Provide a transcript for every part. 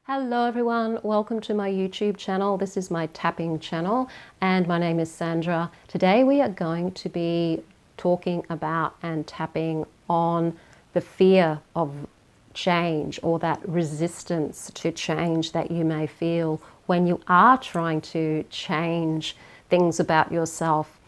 Hello everyone, welcome to my YouTube channel. This is my tapping channel and my name is Sandra. Today we are going to be talking about and tapping on the fear of change, or that resistance to change that you may feel when you are trying to change things about yourself,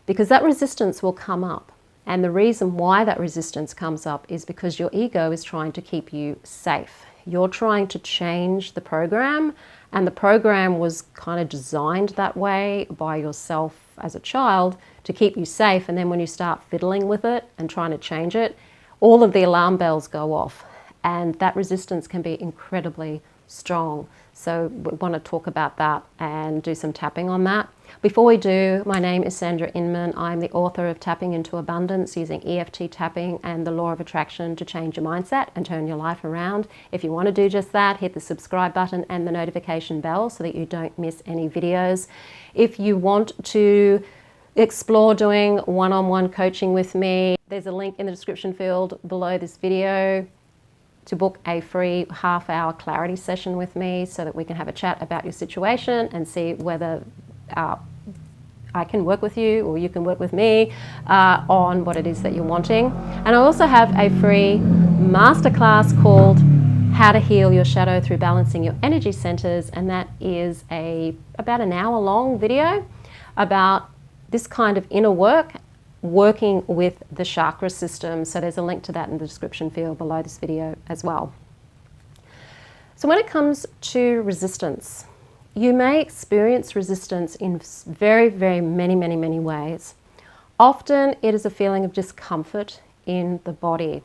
because that resistance will come up. And the reason why that resistance comes up is because your ego is trying to keep you safe. You're trying to change the program, and the program was kind of designed that way by yourself as a child to keep you safe. And then when you start fiddling with it and trying to change it, all of the alarm bells go off, and that resistance can be incredibly strong. So we want to talk about that and do some tapping on that. Before we do, my name is Sandra Inman. I'm the author of Tapping into Abundance using EFT tapping and the law of attraction to change your mindset and turn your life around. If you want to do just that, hit the subscribe button and the notification bell so that you don't miss any videos. If you want to explore doing one-on-one coaching with me, there's a link in the description field below this video to book a free half-hour clarity session with me so that we can have a chat about your situation and see whether I can work with you or you can work with me on what it is that you're wanting. And I also have a free masterclass called How to Heal Your Shadow Through Balancing Your Energy Centers, and that is about an hour-long video about this kind of inner work, working with the chakra system. So there's a link to that in the description field below this video as well. So when it comes to resistance, you may experience resistance in very, very many ways. Often it is a feeling of discomfort in the body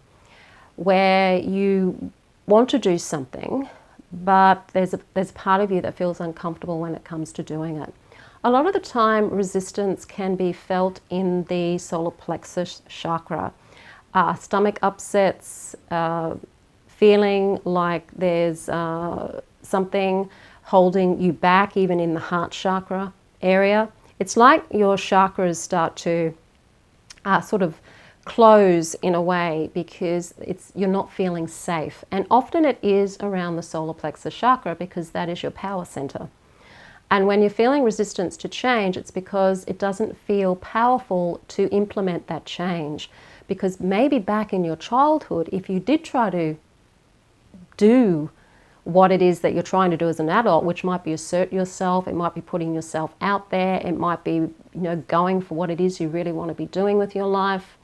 where you want to do something, but there's a part of you that feels uncomfortable when it comes to doing it. A lot of the time, resistance can be felt in the solar plexus chakra. Stomach upsets, feeling like there's something holding you back, even in the heart chakra area. It's like your chakras start to sort of close in a way because you're not feeling safe. And often it is around the solar plexus chakra because that is your power center. And when you're feeling resistance to change, it's because it doesn't feel powerful to implement that change. Because maybe back in your childhood, if you did try to do what it is that you're trying to do as an adult, which might be assert yourself, it might be putting yourself out there, it might be going for what it is you really want to be doing with your life,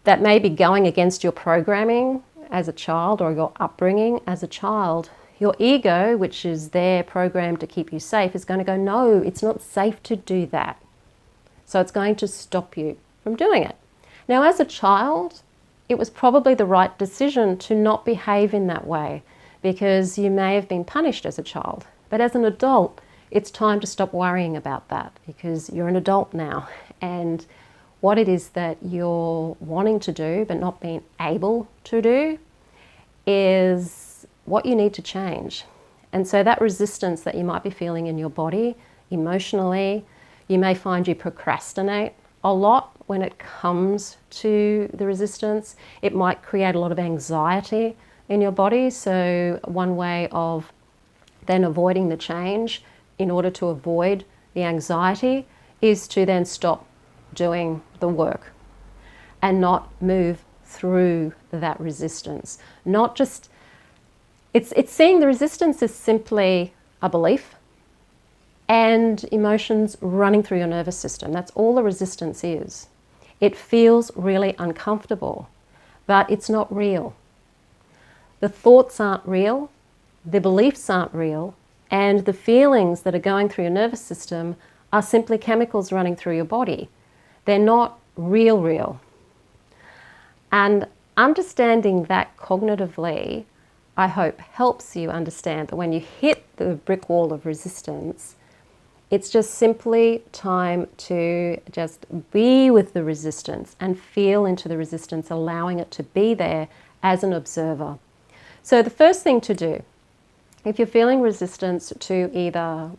that may be going against your programming as a child or your upbringing as a child. Your ego, which is there programmed to keep you safe, is going to go, no, it's not safe to do that. So it's going to stop you from doing it. Now, as a child, it was probably the right decision to not behave in that way because you may have been punished as a child. But as an adult, it's time to stop worrying about that because you're an adult now. And what it is that you're wanting to do but not being able to do is what you need to change. And so that resistance that you might be feeling in your body, emotionally, you may find you procrastinate a lot when it comes to the resistance. It might create a lot of anxiety in your body. So one way of then avoiding the change in order to avoid the anxiety is to then stop doing the work and not move through that resistance. Not just It's seeing the resistance as simply a belief and emotions running through your nervous system. That's all the resistance is. It feels really uncomfortable, but it's not real. The thoughts aren't real, the beliefs aren't real, and the feelings that are going through your nervous system are simply chemicals running through your body. They're not real. And understanding that cognitively, I hope, helps you understand that when you hit the brick wall of resistance, it's just simply time to just be with the resistance and feel into the resistance, allowing it to be there as an observer. So the first thing to do, if you're feeling resistance to either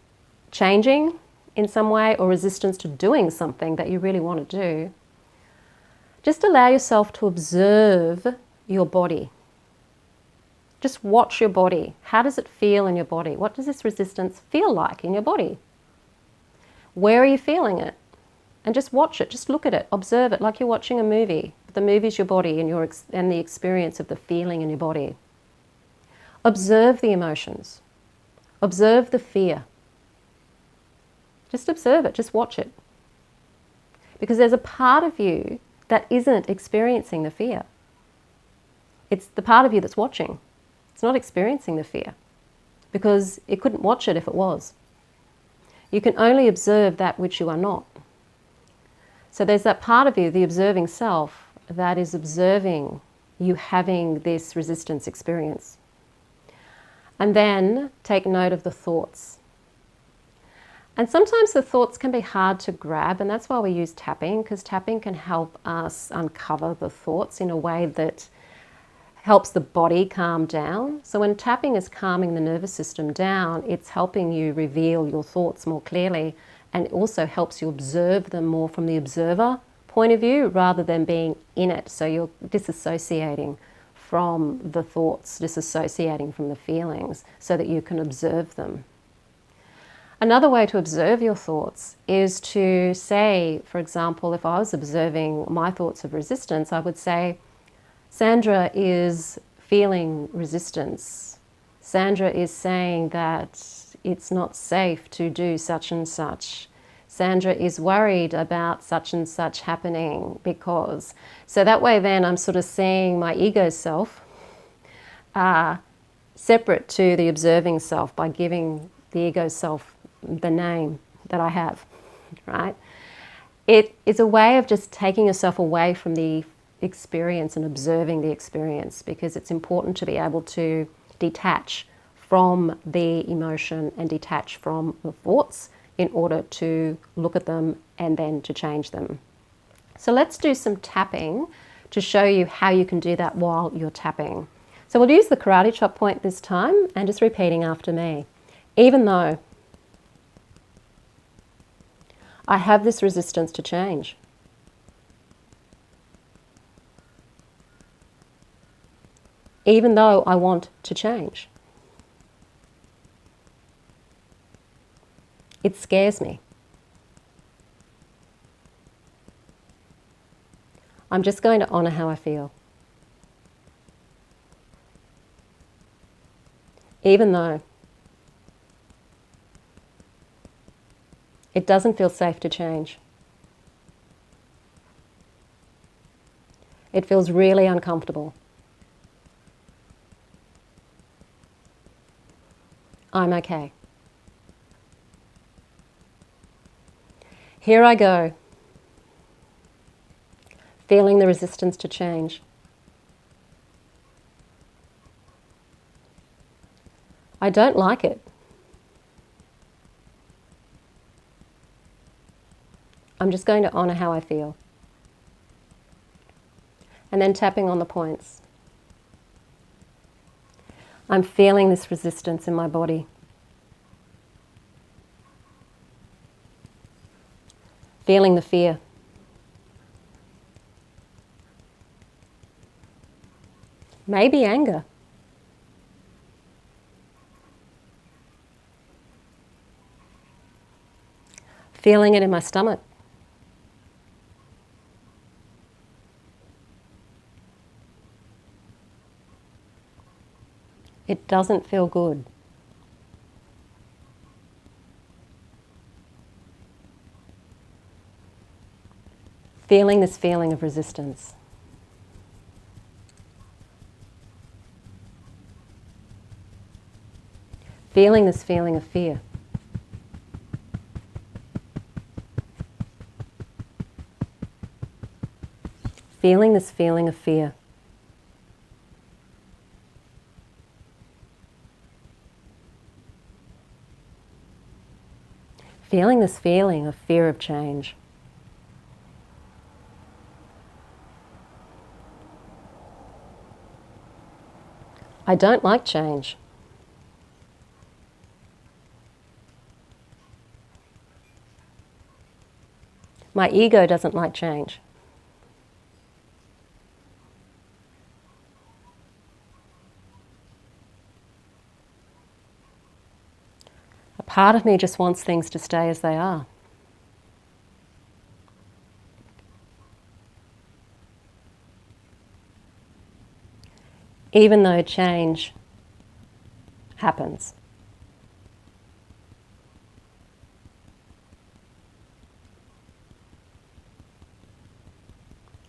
changing in some way or resistance to doing something that you really want to do, just allow yourself to observe your body. Just watch your body. How does it feel in your body? What does this resistance feel like in your body? Where are you feeling it? And just watch it, just look at it, observe it like you're watching a movie. The movie is your body and the experience of the feeling in your body. Observe the emotions. Observe the fear. Just observe it, just watch it. Because there's a part of you that isn't experiencing the fear. It's the part of you that's watching. It's not experiencing the fear because it couldn't watch it if it was. You can only observe that which you are not. So there's that part of you, the observing self, that is observing you having this resistance experience. And then take note of the thoughts. And sometimes the thoughts can be hard to grab, and that's why we use tapping, because tapping can help us uncover the thoughts in a way that helps the body calm down. So when tapping is calming the nervous system down, it's helping you reveal your thoughts more clearly, and it also helps you observe them more from the observer point of view rather than being in it. So you're disassociating from the thoughts, disassociating from the feelings so that you can observe them. Another way to observe your thoughts is to say, for example, if I was observing my thoughts of resistance, I would say, Sandra is feeling resistance. Sandra is saying that it's not safe to do such and such. Sandra is worried about such and such happening because... So that way then I'm sort of seeing my ego self separate to the observing self by giving the ego self the name that I have, right? It is a way of just taking yourself away from the experience and observing the experience, because it's important to be able to detach from the emotion and detach from the thoughts in order to look at them and then to change them. So let's do some tapping to show you how you can do that while you're tapping. So we'll use the karate chop point this time and just repeating after me. Even though I have this resistance to change, even though I want to change, it scares me. I'm just going to honor how I feel. Even though it doesn't feel safe to change. It feels really uncomfortable. I'm okay. Here I go, feeling the resistance to change. I don't like it. I'm just going to honor how I feel. And then tapping on the points. I'm feeling this resistance in my body. Feeling the fear. Maybe anger. Feeling it in my stomach. It doesn't feel good. Feeling this feeling of resistance. Feeling this feeling of fear. Feeling this feeling of fear. Feeling this feeling of fear of change. I don't like change. My ego doesn't like change. Part of me just wants things to stay as they are. Even though change happens.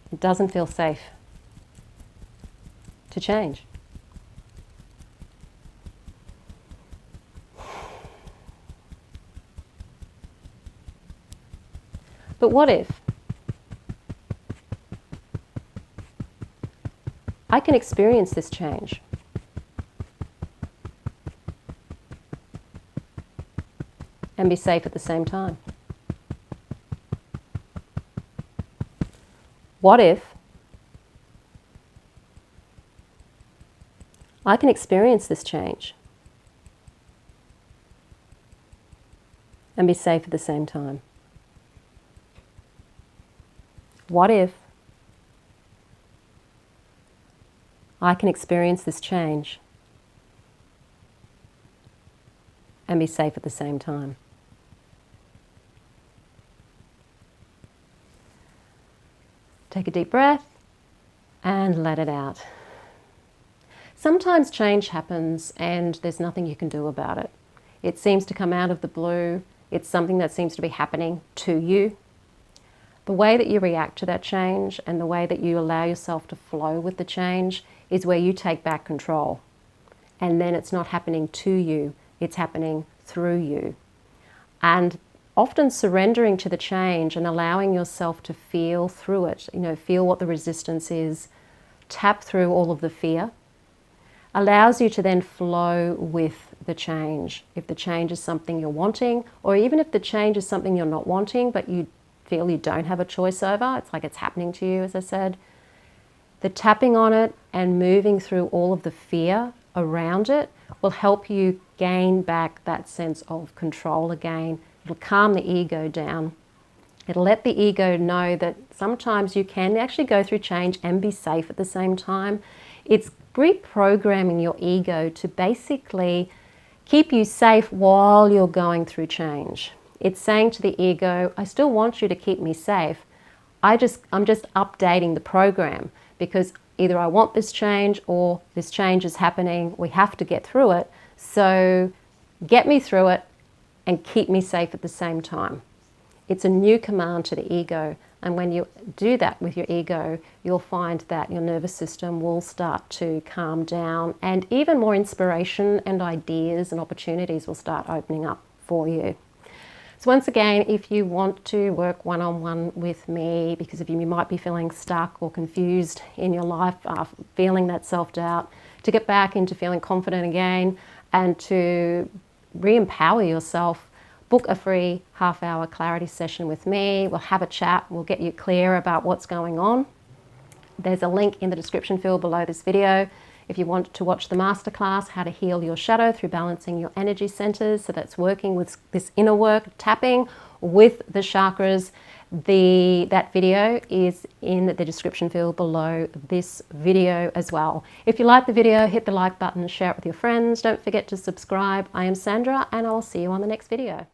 It doesn't feel safe to change. But what if I can experience this change? And be safe at the same time? What if I can experience this change and be safe at the same time? What if I can experience this change and be safe at the same time? Take a deep breath and let it out. Sometimes change happens and there's nothing you can do about it. It seems to come out of the blue. It's something that seems to be happening to you. The way that you react to that change and the way that you allow yourself to flow with the change is where you take back control. And then it's not happening to you, it's happening through you. And often surrendering to the change and allowing yourself to feel through it, feel what the resistance is, tap through all of the fear, allows you to then flow with the change. If the change is something you're wanting, or even if the change is something you're not wanting, but you feel you don't have a choice over, it's like it's happening to you, as I said, the tapping on it and moving through all of the fear around it will help you gain back that sense of control again. It'll calm the ego down. It'll let the ego know that sometimes you can actually go through change and be safe at the same time. It's reprogramming your ego to basically keep you safe while you're going through change. It's saying to the ego, I still want you to keep me safe. I'm just updating the program because either I want this change or this change is happening. We have to get through it. So get me through it and keep me safe at the same time. It's a new command to the ego. And when you do that with your ego, you'll find that your nervous system will start to calm down and even more inspiration and ideas and opportunities will start opening up for you. So once again, if you want to work one-on-one with me, because if you might be feeling stuck or confused in your life, feeling that self-doubt, to get back into feeling confident again and to re-empower yourself, book a free half-hour clarity session with me. We'll have a chat. We'll get you clear about what's going on. There's a link in the description field below this video. If you want to watch the masterclass, How to Heal Your Shadow Through Balancing Your Energy Centers, so that's working with this inner work, tapping with the chakras, that video is in the description field below this video as well. If you like the video, hit the like button, share it with your friends. Don't forget to subscribe. I am Sandra, and I'll see you on the next video.